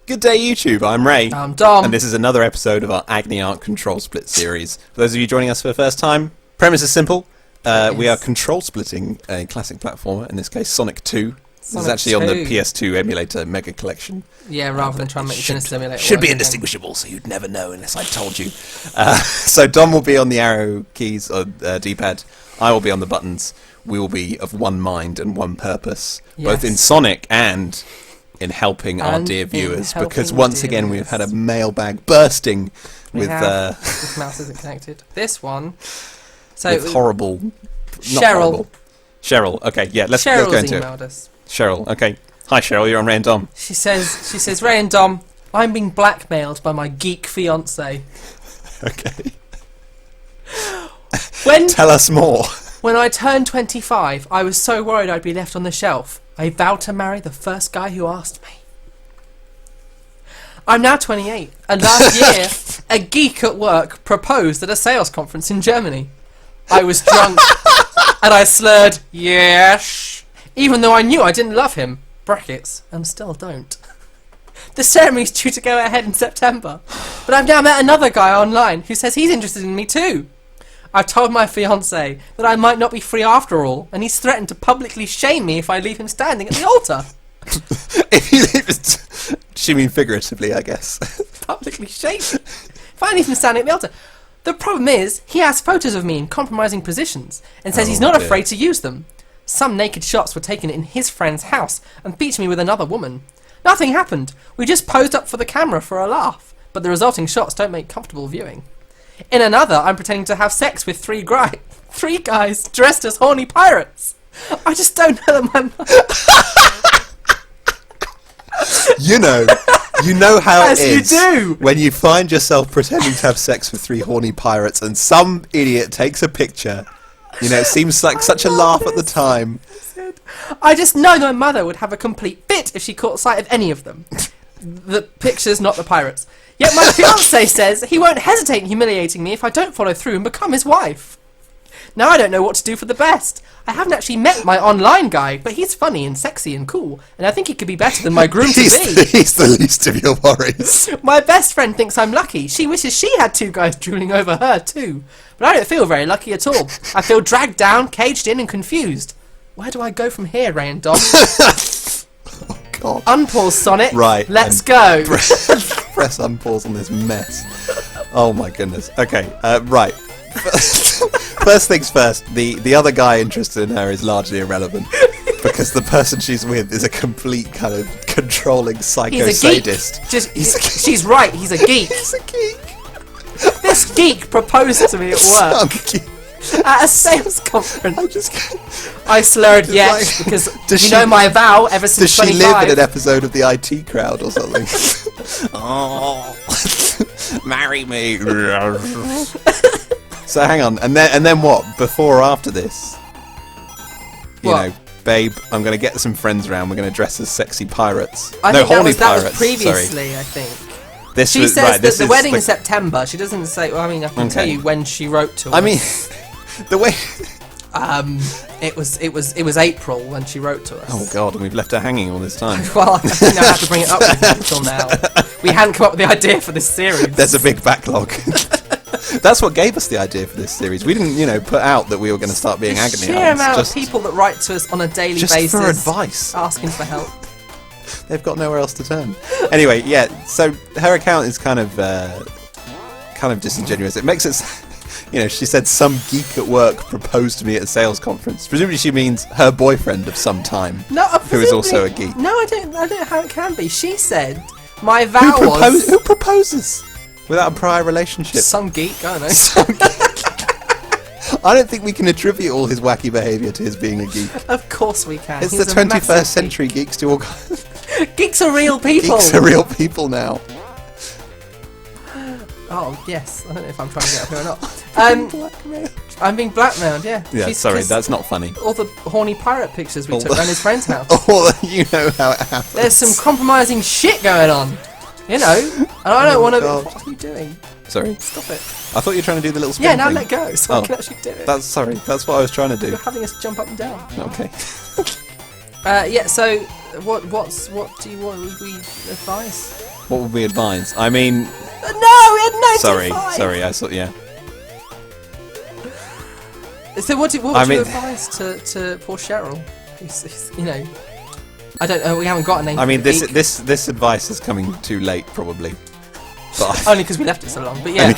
Good day, YouTube. I'm Ray. I'm Dom. And this is another episode of our Agony Art Control Split series. For those of you joining us for the first time, premise is simple. We are control splitting a classic platformer, in this case Sonic 2. This is actually on the PS2 emulator Mega Collection. Yeah, rather than trying to make the Genesis emulator should be indistinguishable, so you'd never know unless I told you. So Dom will be on the arrow keys, or D-pad. I will be on the buttons. We will be of one mind and one purpose, both in Sonic and in helping our dear viewers, because once again we've had a mailbag bursting with this mouse isn't connected. This one, so with horrible, Cheryl. Okay, yeah, let's go into it. Us. Cheryl. Okay, hi Cheryl, you're on Ray and Dom. She says, Ray and Dom, I'm being blackmailed by my geek fiance. Okay. Tell us more. When I turned 25, I was so worried I'd be left on the shelf. I vowed to marry the first guy who asked me. I'm now 28, and last year, a geek at work proposed at a sales conference in Germany. I was drunk, and I slurred, yes, even though I knew I didn't love him, brackets, and still don't. The ceremony's due to go ahead in September, but I've now met another guy online who says he's interested in me too. I've told my fiancé that I might not be free after all, and he's threatened to publicly shame me if I leave him standing at the altar. If you leave it... She mean figuratively, I guess. Publicly shame me if I leave him standing at the altar. The problem is, he has photos of me in compromising positions, and says he's not afraid to use them. Some naked shots were taken in his friend's house, and featured me with another woman. Nothing happened. We just posed up for the camera for a laugh, but the resulting shots don't make comfortable viewing. In another, I'm pretending to have sex with three guys dressed as horny pirates. I just don't know that You know how it is. Yes, you do. When you find yourself pretending to have sex with three horny pirates and some idiot takes a picture. You know, it seems like such a laugh at the time. I just know my mother would have a complete fit if she caught sight of any of them. The pictures, not the pirates. Yet my fiancé says he won't hesitate in humiliating me if I don't follow through and become his wife. Now I don't know what to do for the best. I haven't actually met my online guy, but he's funny and sexy and cool, and I think he could be better than my groom-to-be. He's the least of your worries. My best friend thinks I'm lucky. She wishes she had two guys drooling over her too. But I don't feel very lucky at all. I feel dragged down, caged in and confused. Where do I go from here, Ray and Dom? God. Unpause, Sonic. Right. Let's go. Press unpause on this mess. Oh my goodness. Okay, right. First things first, the other guy interested in her is largely irrelevant because the person she's with is a complete kind of controlling psycho sadist. She's right, he's a geek. He's a geek. This geek proposed to me at work. At a sales conference. I slurred yes because you know my vow ever since 25. Does she live in an episode of the IT Crowd or something? Oh, marry me. So hang on, and then what? Before or after this? You know, babe, I'm going to get some friends around. We're going to dress as sexy pirates. Horny pirates. That was previously, I think. She says that the wedding is September. She doesn't say. Well, I mean, I can tell you when she wrote to us. I mean, the way. It was April when she wrote to us. Oh God, and we've left her hanging all this time. Well, I think I have to bring it up with you until now. We hadn't come up with the idea for this series. There's a big backlog. That's what gave us the idea for this series. We didn't, put out that we were going to start being Agony. The sheer amount of people that write to us on a daily basis for advice, asking for help. They've got nowhere else to turn. Anyway, yeah. So her account is kind of disingenuous. It makes it. She said some geek at work proposed to me at a sales conference. Presumably she means her boyfriend of some time, no, who is also a geek. No, I don't know how it can be. She said my vow was... Who proposes without a prior relationship? Some geek, I don't know. I don't think we can attribute all his wacky behaviour to his being a geek. Of course we can. It's the 21st century. Geeks do all Geeks are real people. Geeks are real people now. Oh, yes. I don't know if I'm trying to get up here or not. I'm being blackmailed, yeah. Yeah, sorry, that's not funny. All the horny pirate pictures we took around his friend's house. You know how it happens. There's some compromising shit going on. And I don't want to... What are you doing? Sorry. Stop it. I thought you were trying to do the little spin thing. Yeah, now thing. let go so I can actually do it. That's what I was trying to do. You're having us jump up and down. Okay. Yeah, so what do you want we advise? What would we advise? I mean... No, we had 95! Sorry, I saw... Yeah. So what would you advise to poor Cheryl? Who's, you know... I don't know, we haven't got a name. I mean, this advice is coming too late, probably. But only because we left it so long, but yeah.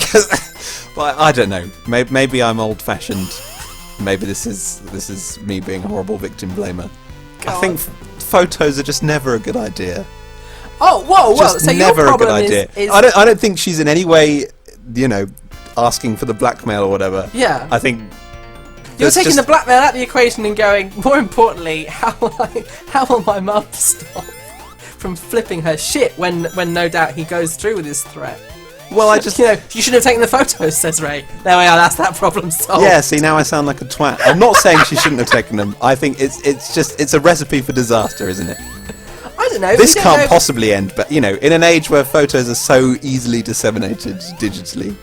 But I don't know. Maybe I'm old-fashioned. Maybe this is me being a horrible victim blamer. God. I think photos are just never a good idea. Oh, whoa! Just So never your a good problem idea. is I don't think she's in any way, you know, asking for the blackmail or whatever. Yeah. I think you're taking the blackmail out of the equation and going. More importantly, how will my mum stop from flipping her shit when no doubt he goes through with his threat? Well, I just... you know, you should have taken the photos, says Ray. There we are, that's that problem solved. Yeah, see, now I sound like a twat. I'm not saying she shouldn't have taken them. I think it's a recipe for disaster, isn't it? I don't know. This can't possibly end, but, you know, in an age where photos are so easily disseminated digitally.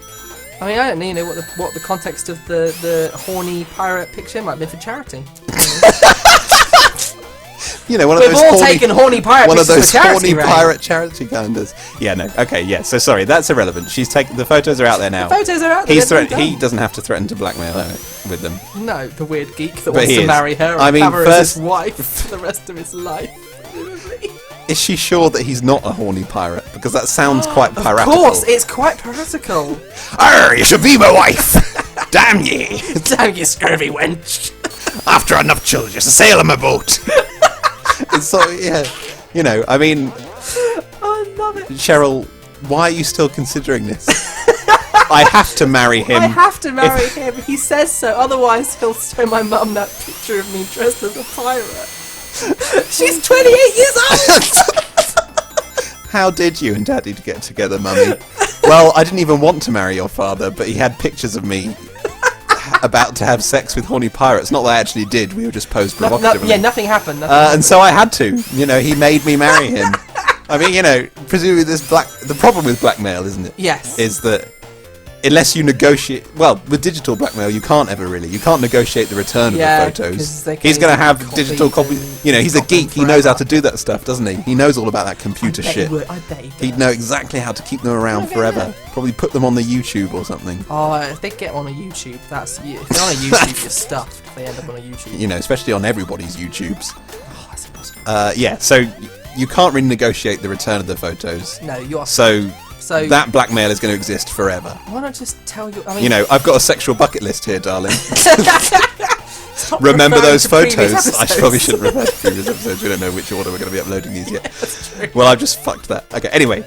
I mean, I don't know what the context of the horny pirate picture might be for charity. You know, We've all taken horny pirate one of pictures those for charity, horny Ray. pirate charity calendars. Yeah, no, okay, yeah. So sorry, that's irrelevant. She's taken the photos are out there now. The photos are out there. He doesn't have to threaten to blackmail her with them. No, the weird geek that But wants he to is. marry her and I mean, have her first- as his wife for the rest of his life. Is she sure that he's not a horny pirate? Because that sounds quite piratical. Of course, it's quite piratical. Arr, you should be my wife! Damn ye! Damn you, scurvy wench. After our nuptials, you should sail on my boat. It's so, yeah, you know, I mean, I love it. Cheryl, why are you still considering this? I have to marry him. I have to marry him. He says so. Otherwise, he'll show my mum that picture of me dressed as a pirate. She's 28 years old. How did you and Daddy get together, Mummy? Well, I didn't even want to marry your father, but he had pictures of me about to have sex with horny pirates. Not that I actually did. We were just posed provocatively. Yeah, nothing happened. And so I had to. You know, he made me marry him. I mean, you know, presumably the problem with blackmail, isn't it? Yes. Is that unless you negotiate, well, with digital blackmail, you can't negotiate the return of the photos. He's going to have digital copies. You know, he's a geek. He knows how to do that stuff, doesn't he? He knows all about that computer shit. I bet he does. He'd know exactly how to keep them around forever. Probably put them on the YouTube or something. Oh, if they get on a YouTube, that's you. If they're on a YouTube, you're stuffed. If they end up on a YouTube. You know, especially on everybody's YouTubes. Oh, that's impossible. Yeah, so you can't really negotiate the return of the photos. No, you are. So So that blackmail is going to exist forever. Why not just tell you? I mean, You know, I've got a sexual bucket list here, darling. stop Remember referring those to previous photos? I probably episodes. shouldn't refer to previous episodes. We don't know which order we're going to be uploading these yet. That's true. Well, I've just fucked that. Okay, anyway.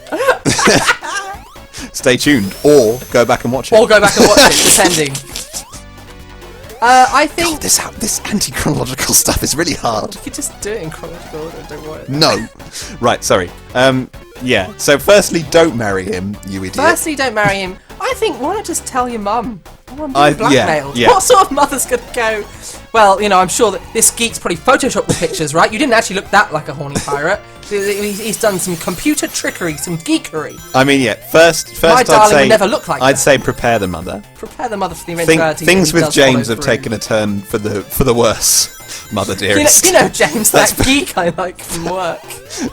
Stay tuned, or go back and watch it. Or go back and watch it, depending. I think God, this anti-chronological stuff is really hard. you could just do it in chronological order. Don't worry. No. Right, sorry. Yeah, so firstly, don't marry him, you idiot. Firstly, don't marry him. I think why not just tell your mum? Oh, I'm I- being yeah, blackmailed. yeah. What sort of mother's gonna go? Well, you know, I'm sure that this geek's probably photoshopped the pictures, right? You didn't actually look that like a horny pirate. He's done some computer trickery, some geekery. I mean, yeah, first My I'd darling say... would never look like I'd that. say prepare the mother. Prepare the mother for the eventuality. Things that he with does James follow have through. taken a turn for the worse, mother dearest. You know, James, that That's- geek I like from work.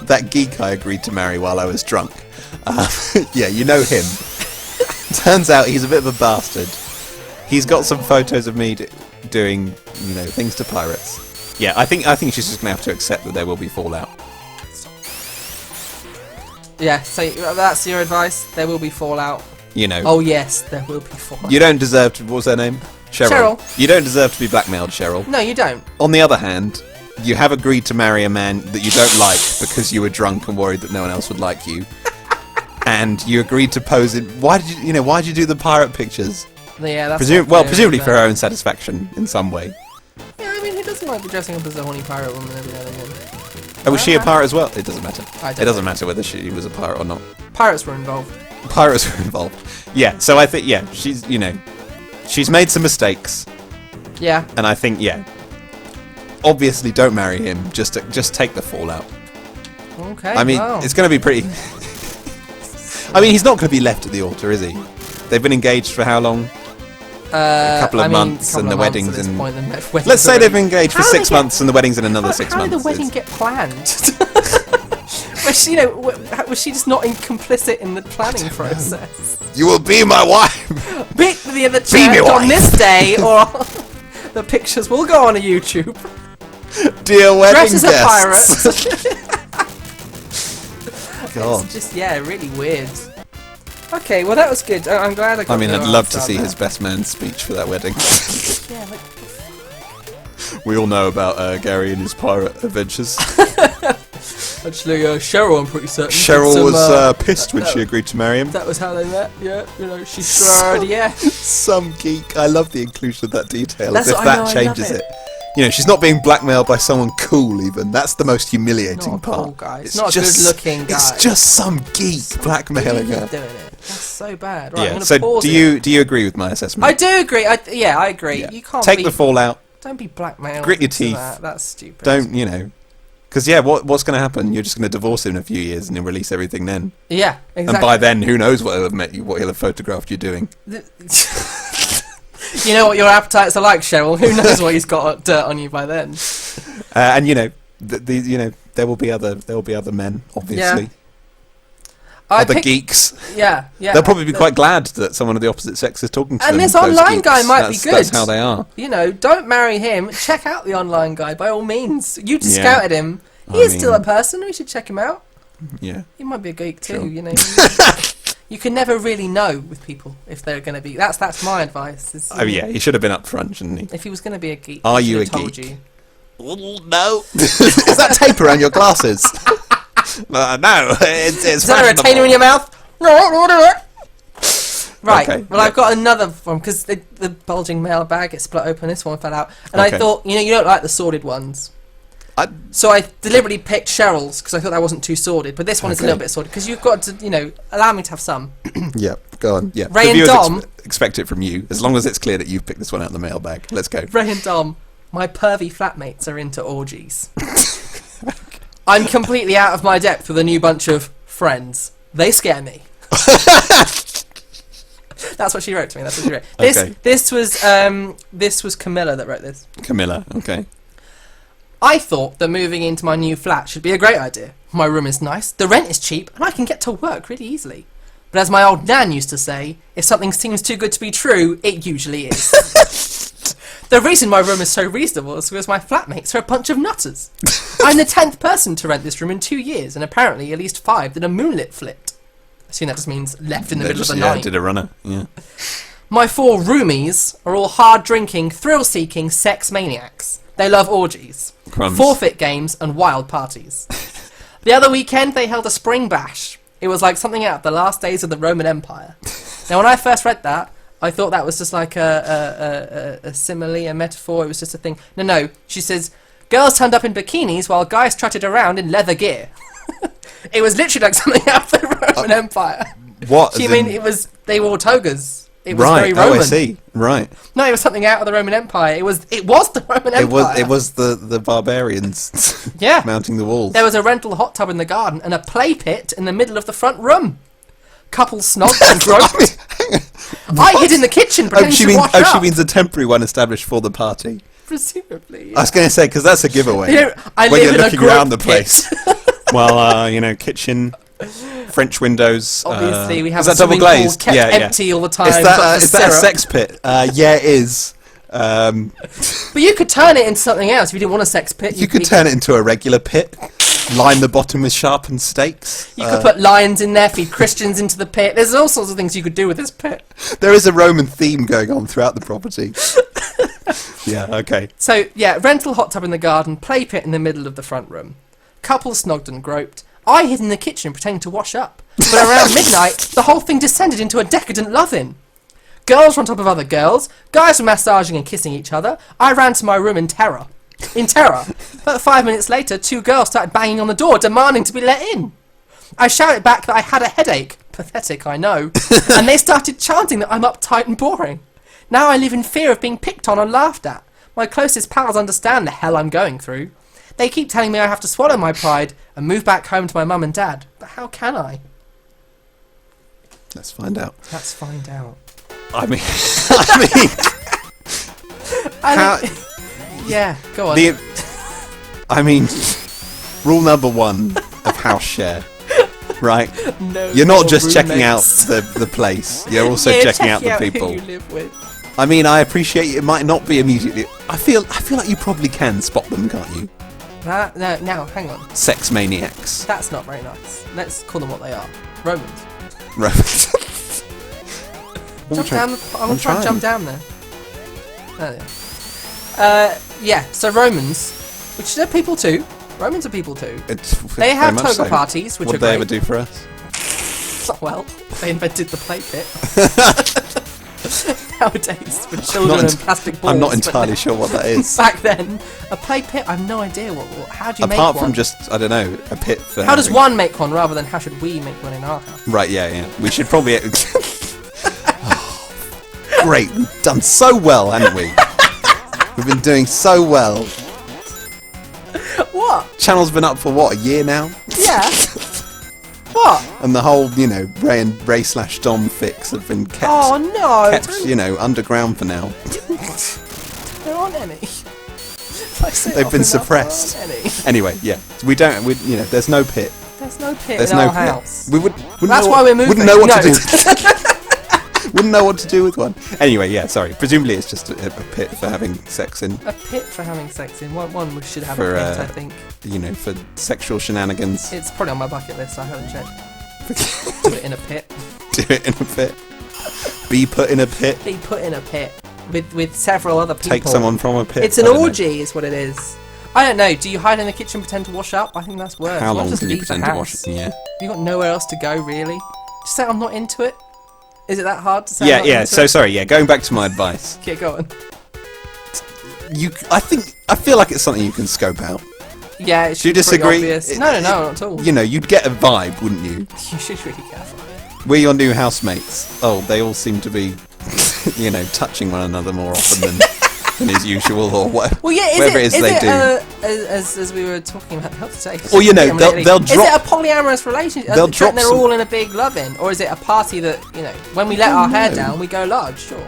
That geek I agreed to marry while I was drunk. Yeah, you know him. Turns out he's a bit of a bastard. He's got some photos of me doing, you know, things to pirates. Yeah, I think she's just gonna have to accept that there will be fallout. Yeah, so that's your advice. There will be fallout. You know, Oh yes, there will be fallout. you don't deserve to. What was her name? Cheryl. You don't deserve to be blackmailed, Cheryl. No, you don't. On the other hand, you have agreed to marry a man that you don't like because you were drunk and worried that no one else would like you. And you agreed to pose it. Why did you do the pirate pictures? Yeah, that's Presumably for her own satisfaction in some way. Yeah, I mean, who doesn't like dressing up as a horny pirate woman every now and again? Oh, was she a pirate as well? It doesn't matter. I It don't doesn't matter whether she was a pirate or not. Pirates were involved. Pirates were involved. Yeah, so I think, yeah, she's made some mistakes. Yeah. And I think, yeah, obviously don't marry him. Just take the fallout. Okay. I mean, well. it's going to be pretty... I mean, he's not going to be left at the altar, is he? They've been engaged for how long? a couple of months and the weddings in... Weddings Let's say already. they've been engaged for How do they 6 get- months and the wedding's in another 6 How months. did the wedding It's- get planned? Was she, was she just not complicit in the planning process? You will be my wife. Pick the other church on this day, or the pictures will go on a YouTube. Dear wedding Dressed as a guests. pirate. God. It's just, really weird. Okay, well that was good. I'm glad I got I'd love to see his best man speech for that wedding. Yeah, like... We all know about Gary and his pirate adventures. Actually, Cheryl, I'm pretty certain. Cheryl was pissed when she agreed to marry him. That was how they met, yeah. She said yes. Some geek. I love the inclusion of that detail. That's as if what I know, that I love changes it. She's not being blackmailed by someone cool even. That's the most humiliating Not a part. cool guy. It's not a good-looking guy. It's just some geek blackmailing her. Doing it. That's so bad. Right, I'm gonna so pause do you agree with my assessment? I do agree. I agree. Yeah. You can't take the fallout. Don't be blackmailed. Grit your teeth. That's stupid. Don't because what's going to happen? You're just going to divorce him in a few years and he'll release everything then. Yeah, exactly. And by then, who knows what he'll have photographed you doing? You know what your appetites are like, Cheryl. Who knows what he's got dirt on you by then? And there will be other men, obviously. Yeah. Other geeks. Yeah. They'll probably be quite glad that someone of the opposite sex is talking to them. And this those online geeks. guy might be good. That's how they are. Don't marry him. Check out the online guy by all means. You just scouted him. He is still a person. We should check him out. Yeah. He might be a geek too. Sure. You can never really know with people if they're going to be. That's my advice. He should have been up front, shouldn't he? If he was going to be a geek, Are he you a should have told geek? you. No. Is that tape around your glasses? No. It's Is that a retainer in your mouth? Right. Okay, Well, I've got another one because the bulging mailbag gets split open. This one fell out, and Okay. I thought you don't like the sordid ones. So I deliberately picked Cheryl's because I thought that wasn't too sordid, but this one is a little bit sordid because you've got to, allow me to have some. Yeah, go on. Yeah, Ray the and viewers Dom. expect it from you, as long as it's clear that you've picked this one out of the mailbag. Let's go. Ray and Dom, my pervy flatmates are into orgies. I'm completely out of my depth with a new bunch of friends. They scare me. That's what she wrote to me. This was Camilla that wrote this. Camilla, okay. I thought that moving into my new flat should be a great idea. My room is nice, the rent is cheap, and I can get to work really easily. But as my old nan used to say, if something seems too good to be true, it usually is. The reason my room is so reasonable is because my flatmates are a bunch of nutters. I'm the 10th person to rent this room in 2 years, and apparently at least 5 did a moonlit flit. I assume that just means left in the middle of the night. Yeah, did a runner, yeah. My 4 roomies are all hard-drinking, thrill-seeking sex maniacs. They love orgies, Crumbs. forfeit games, and wild parties. The other weekend, they held a spring bash. It was like something out of the last days of the Roman Empire. Now, when I first read that, I thought that was just like a simile, a metaphor. It was just a thing. No. She says, girls turned up in bikinis while guys trotted around in leather gear. It was literally like something out of the Roman Empire. What? They wore togas. It was very Roman. Oh, I see. Right. No, it was something out of the Roman Empire. It was the Roman Empire. It was the barbarians. Yeah. Mounting the walls. There was a rental hot tub in the garden and a play pit in the middle of the front room. Couples snogged and groped. I hid in the kitchen pretending to wash up. She means a temporary one established for the party. Presumably. I was going to say, because that's a giveaway. I when live you're in looking a around the pit. place. Well, kitchen, French windows. Obviously, we have is a that double swimming pool glazed? kept empty all the time. Is that a sex pit? Yeah, it is. But you could turn it into something else if you didn't want a sex pit. You could turn it into a regular pit. Line the bottom with sharpened stakes. You could put lions in there, feed Christians into the pit. There's all sorts of things you could do with this pit. There is a Roman theme going on throughout the property. Yeah, okay. So, yeah, rental hot tub in the garden, play pit in the middle of the front room. Couples snogged and groped. I hid in the kitchen pretending to wash up. But around midnight, the whole thing descended into a decadent love-in. Girls were on top of other girls. Guys were massaging and kissing each other. I ran to my room in terror. But 5 minutes later, 2 girls started banging on the door, demanding to be let in. I shouted back that I had a headache. Pathetic, I know. And they started chanting that I'm uptight and boring. Now I live in fear of being picked on and laughed at. My closest pals understand the hell I'm going through. They keep telling me I have to swallow my pride and move back home to my mum and dad. But how can I? Let's find out. Let's find out. I mean, yeah, go on. Rule number 1 of house share, right? No, You're not your just checking out roommates. the place. You're also Yeah, checking out the who people. you live with. I mean, I appreciate it might not be immediately. I feel like you probably can spot them, can't you? No, now, hang on. Sex maniacs. That's not very nice. Let's call them what they are. Romans. Right. Jump down. I want to try and jump down there. There they are. Yeah, so Romans, which they're people too. Romans are people too. They have toga parties, which what are did they great. ever do for us? Well, they invented the play pit. Nowadays, for children and plastic balls. I'm not but entirely sure what that is. Back then, a play pit, I have no idea how do you make one. Apart from just, I don't know, a pit for How does one make one rather than how should we make one in our house? Right, yeah. We should probably... Great, we've done so well, haven't we? We've been doing so well. What? Channel's been up for, what, a year now? Yeah. What? And the whole, Ray/Dom fix have been kept, Oh no! underground for now. There aren't any. They've been suppressed. Anyway, yeah. There's no pit. There's no pit There's in no our pit. house. That's why we're moving. Wouldn't know what No. to do. Wouldn't know what to do with one. Anyway, yeah, sorry. Presumably it's just a pit for having sex in. A pit for having sex in. One we should have For, a pit, I think. For sexual shenanigans. It's probably on my bucket list, I haven't checked. Do it in a pit. Do it in a pit. Be put in a pit. Be put in a pit with several other people. Take someone from a pit. It's an I don't know. orgy, is what it is. I don't know. Do you hide in the kitchen, pretend to wash up? I think that's worse. How Why long just can you leave the pretend to house? wash it? Yeah. You got nowhere else to go, really? Just say I'm not into it. Is it that hard to say? I'm Yeah, not yeah. into So it? sorry. Yeah, going back to my advice. Get going. I feel like it's something you can scope out. Yeah, it should Do you be pretty disagree? obvious. No, not at all. You'd get a vibe, wouldn't you? You should really careful. We're your new housemates. Oh, they all seem to be, touching one another more often than is usual, or whatever. Well, yeah, whatever it is they do. As we were talking about health safety. Or they'll drop. Is it a polyamorous relationship? They'll drop They're some- all in a big loving, or is it a party that when we let our hair down, we go large? Sure,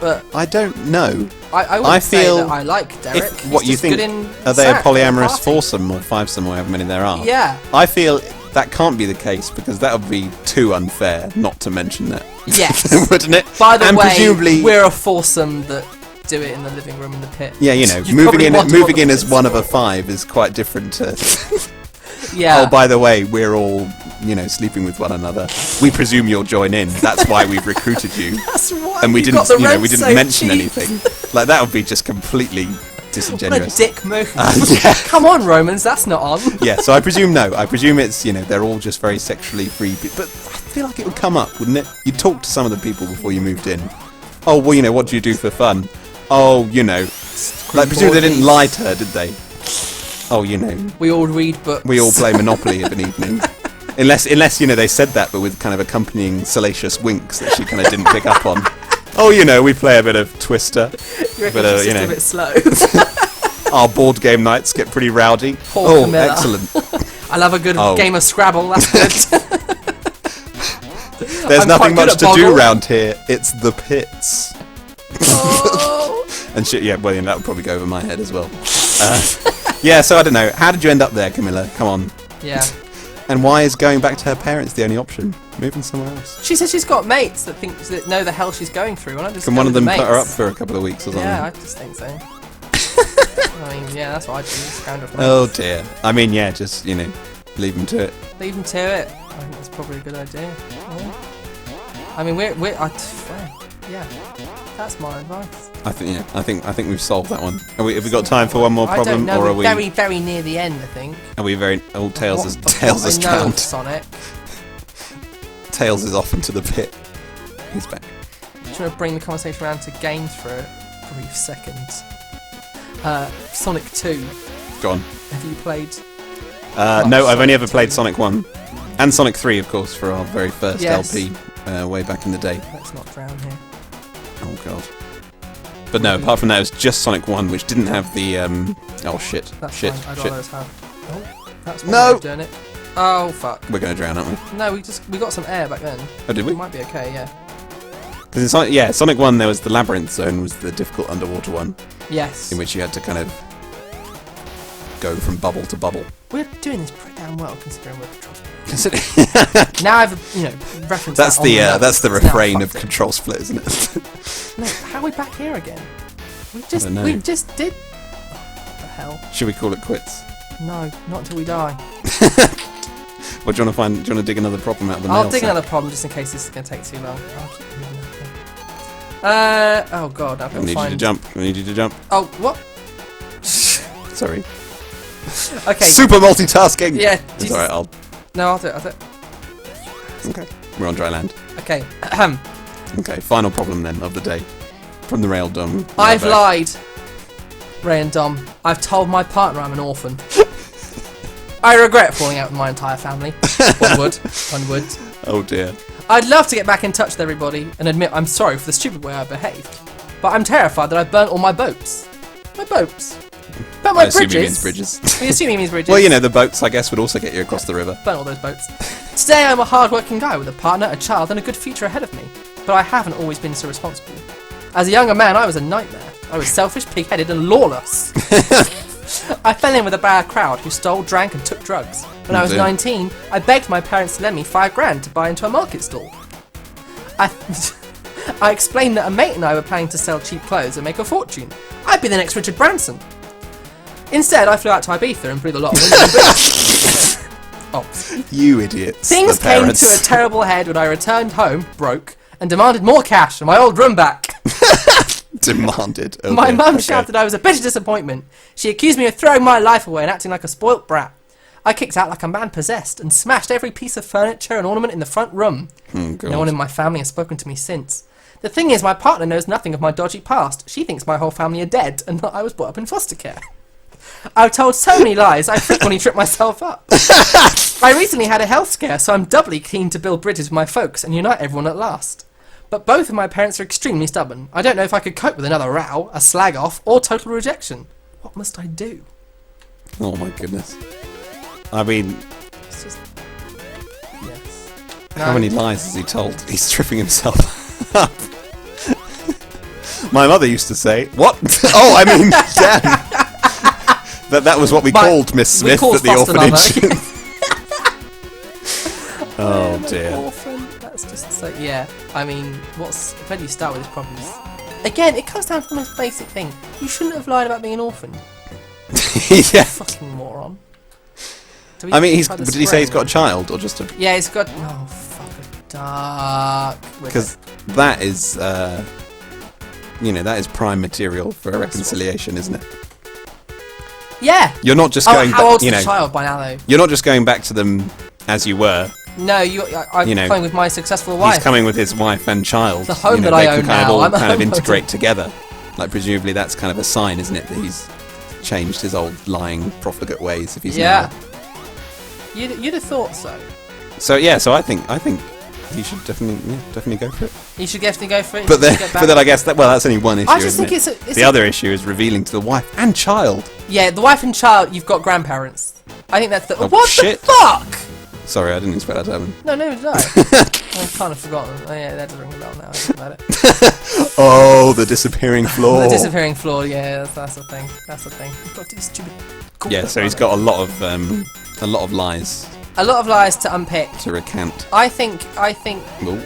but I don't know. I I wouldn't say feel that I like Derek. If, He's what you just think? good in Are they a sack for polyamorous party. foursome or fivesome, or however many there are? Yeah. I feel that can't be the case because that would be too unfair not to mention that. Yes. Wouldn't it? By the and way, presumably, we're a foursome that do it in the living room in the pit. yeah, You'd moving probably in wonder what moving in the as pit's one of for. a five is quite different to. Yeah. Oh, by the way, we're all sleeping with one another. We presume you'll join in. That's why we've recruited you. That's why. And we you didn't, got the rent we didn't so mention cheap. anything. Like that would be just completely What a disingenuous. dick move. Yeah. Come on, Romans, that's not on. Yeah, so I presume no. I presume it's they're all just very sexually free. But I feel like it would come up, wouldn't it? You'd talk to some of the people before you moved in. Oh well, what do you do for fun? Oh, like presume they didn't lie to her, did they? Oh, We all read books. we all play Monopoly of an evening. Unless they said that, but with kind of accompanying salacious winks that she kind of didn't pick up on. Oh, we play a bit of Twister. You reckon But, she's just a bit slow. Our board game nights get pretty rowdy. Poor Camilla. Excellent. I love a good Oh. game of Scrabble, that's good. There's I'm nothing quite good much at to do Boggle. round here. It's the pits. Oh. And shit, yeah, well, that would probably go over my head as well. Yeah, so I don't know. How did you end up there, Camilla? Come on. Yeah. And why is going back to her parents the only option? Moving somewhere else. She says she's got mates that know the hell she's going through. Why not just Can go one of with them the put her up mates? for a couple of weeks or something? Yeah, I just think so. I mean, yeah, that's what I do. Scoundrel for Oh mates. dear. I mean, yeah, just, leave them to it. Leave them to it. I think that's probably a good idea. Yeah. I mean, yeah. That's my advice. I think we've solved that one. Have we got time for one more I don't problem, know. or are We're we? very, very near the end, I think. Are we very? Oh, Tails is I know drowned. Sonic. Tails is off into the pit. He's back. Just want to bring the conversation around to games for a brief second. Sonic 2. Go on. Have you played? No, I've only Sonic ever played 2. Sonic 1 and Sonic 3, of course, for our very first Yes. LP way back in the day. Let's not drown here. Oh god. But no, apart from that, it was just Sonic 1, which didn't have the oh shit, That's shit, fine. I'd shit. rather us have. Oh, that's one No! way of doing it. Oh fuck. We're gonna drown, aren't we? No, we got some air back then. Oh, did we? We might be okay. Yeah. Because in Sonic 1 there was the labyrinth zone, was the difficult underwater one, Yes. in which you had to kind of go from bubble to bubble. We're doing this pretty damn well considering we're controls. That's Now I've referenced that on the notes. refrain Now of fucked it. control split, isn't it? No, how are we back here again? We don't know. just did. Oh, what the hell? Should we call it quits? No, not until we die. Or do you want to dig another problem out of the mail I'll dig set? another problem just in case this is going to take too long. I'll keep moving that thing. Oh god, I've got I to need find. you to jump. I need you to jump. Oh, what? Sorry. Okay. Super multitasking. Yeah. It's alright. No, I'll do it. Okay. We're on dry land. Okay. Okay. Final problem then of the day, from the rail Dom. I've lied. Ray and Dom. I've told my partner I'm an orphan. I regret falling out with my entire family. One would. Oh dear. I'd love to get back in touch with everybody and admit I'm sorry for the stupid way I behaved. But I'm terrified that I've burnt all my boats. My boats. Burnt my I assume bridges. he means bridges. We assume he means bridges. Well, you know, the boats, I guess, would also get you across the river. Burnt all those boats. Today I'm a hard-working guy with a partner, a child, and a good future ahead of me. But I haven't always been so responsible. As a younger man, I was a nightmare. I was selfish, pig-headed, and lawless. I fell in with a bad crowd who stole, drank, and took drugs. When I was 19, I begged my parents to lend me $5,000 to buy into a market stall. I explained that a mate and I were planning to sell cheap clothes and make a fortune. I'd be the next Richard Branson. Instead, I flew out to Ibiza and blew the lot of oh. You idiots. Things the came parents. to a terrible head when I returned home, broke, and demanded more cash and my old room back. Demanded. Okay. My mum shouted I was a bitter disappointment. She accused me of throwing my life away and acting like a spoilt brat. I kicked out like a man possessed and smashed every piece of furniture and ornament in the front room. God. No one in my family has spoken to me since. The thing is, my partner knows nothing of my dodgy past. She thinks my whole family are dead and that I was brought up in foster care. I've told so many lies, I frequently trip myself up. I recently had a health scare, so I'm doubly keen to build bridges with my folks and unite everyone at last. But both of my parents are extremely stubborn. I don't know if I could cope with another row, a slag off, or total rejection. What must I do? Oh my goodness. I mean, It's just... Yes. how many lies has he told? He's tripping himself up. My mother used to say, "What? Oh, I mean, damn." That was what we called Miss Smith at the orphanage. Oh dear. Orphan. That's just so... Yeah. I mean, when do you start with these problems? Again, it comes down to the most basic thing. You shouldn't have lied about being an orphan. Yeah. Fucking moron. I mean, did he say he's got a child or just a? Yeah, he's got... Oh, fuck, dark... Because that is, that is prime material for a reconciliation, isn't it? Yeah! You're not just Oh, going how back, old's the child by now, though? You're not just going back to them as you were. No, I'm coming with my successful wife. He's coming with his wife and child. The home that I own now. All I'm a kind of homeowner. integrate together. Like, presumably that's kind of a sign, isn't it, that he's changed his old lying, profligate ways if he's Yeah. now. You'd have thought so. So I think he should definitely go for it. You should definitely go for it. But then I guess that's only one issue. I just isn't think it? it's the other issue is revealing to the wife and child. Yeah, the wife and child, you've got grandparents. I think that's the... Oh, what shit. the fuck? Sorry, I didn't expect that to happen. No, did I? I kind of forgotten. Oh yeah, that does ring a bell now. I think about it. Oh, the disappearing floor. The disappearing floor, yeah, that's the thing. That's the thing. You've got to do this stupid... Yeah, so he's got a lot of lies A lot of lies to unpick. to recant. I think... Oh,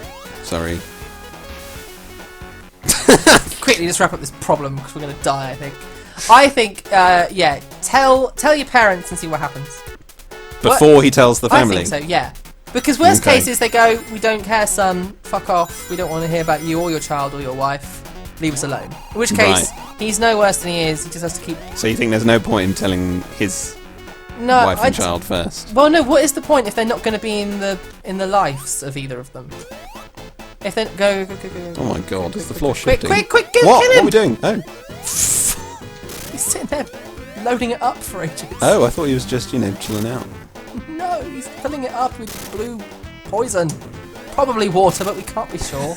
sorry. Quickly, just wrap up this problem because we're going to die, I think, yeah, tell your parents and see what happens. Before he tells the family. I think so, yeah. Because worst Okay. case is they go, we don't care, son, fuck off, we don't want to hear about you or your child or your wife, leave us alone. In which case, he's no worse than he is, he just has to keep... So you think there's no point in telling his wife and child first? Well, no, what is the point if they're not going to be in the lives of either of them? If they... Go. Oh my god, is the floor shifting? Quick, What? kill What are him! we doing? Oh. He's sitting there loading it up for ages. Oh, I thought he was just, chilling out. No, he's filling it up with blue poison. Probably water, but we can't be sure.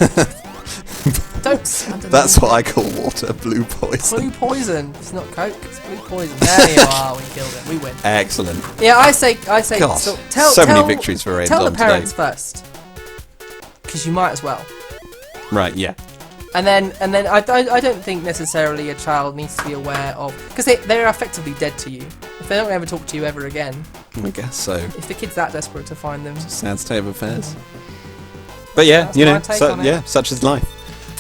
Don't stand in That's the- what I call water, blue poison. Blue poison. It's not Coke, it's blue poison. There you are, we killed it. We win. Excellent. Yeah, I say God, so many victories for Ray Tell Dom the parents today. first. Because you might as well. Right, yeah. And then I don't think necessarily a child needs to be aware of, because they're effectively dead to you. If they don't ever talk to you ever again. I guess so. If the kid's that desperate to find them. Sad state of affairs. But yeah, That's you my know, take so, on it. yeah, such is life.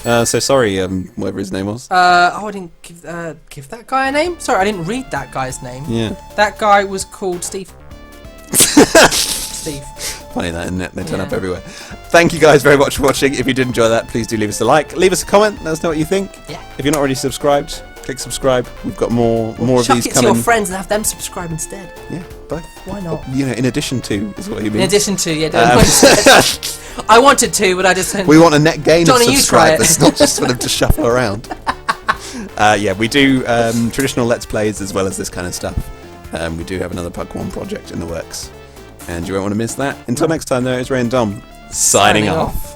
So sorry, whatever his name was. I didn't give that guy a name. Sorry, I didn't read that guy's name. Yeah. That guy was called Steve. Steve. Funny that, isn't it? They turn up everywhere. Thank you guys very much for watching. If you did enjoy that, please do leave us a like. Leave us a comment. Let us know what you think. Yeah. If you're not already subscribed, click subscribe. We've got more of Chuck these it to coming. your friends and have them subscribe instead. Yeah, both. Why not? You know, in addition to is what you mean. In addition to, yeah. I wanted to, but I just. We want a net gain Johnny, of you try it. subscribers, not just for them to shuffle around. Yeah, we do traditional Let's Plays as well as this kind of stuff. We do have another Pokemon project in the works. And you won't want to miss that. Until next time, though, it's Ray and Dom signing off.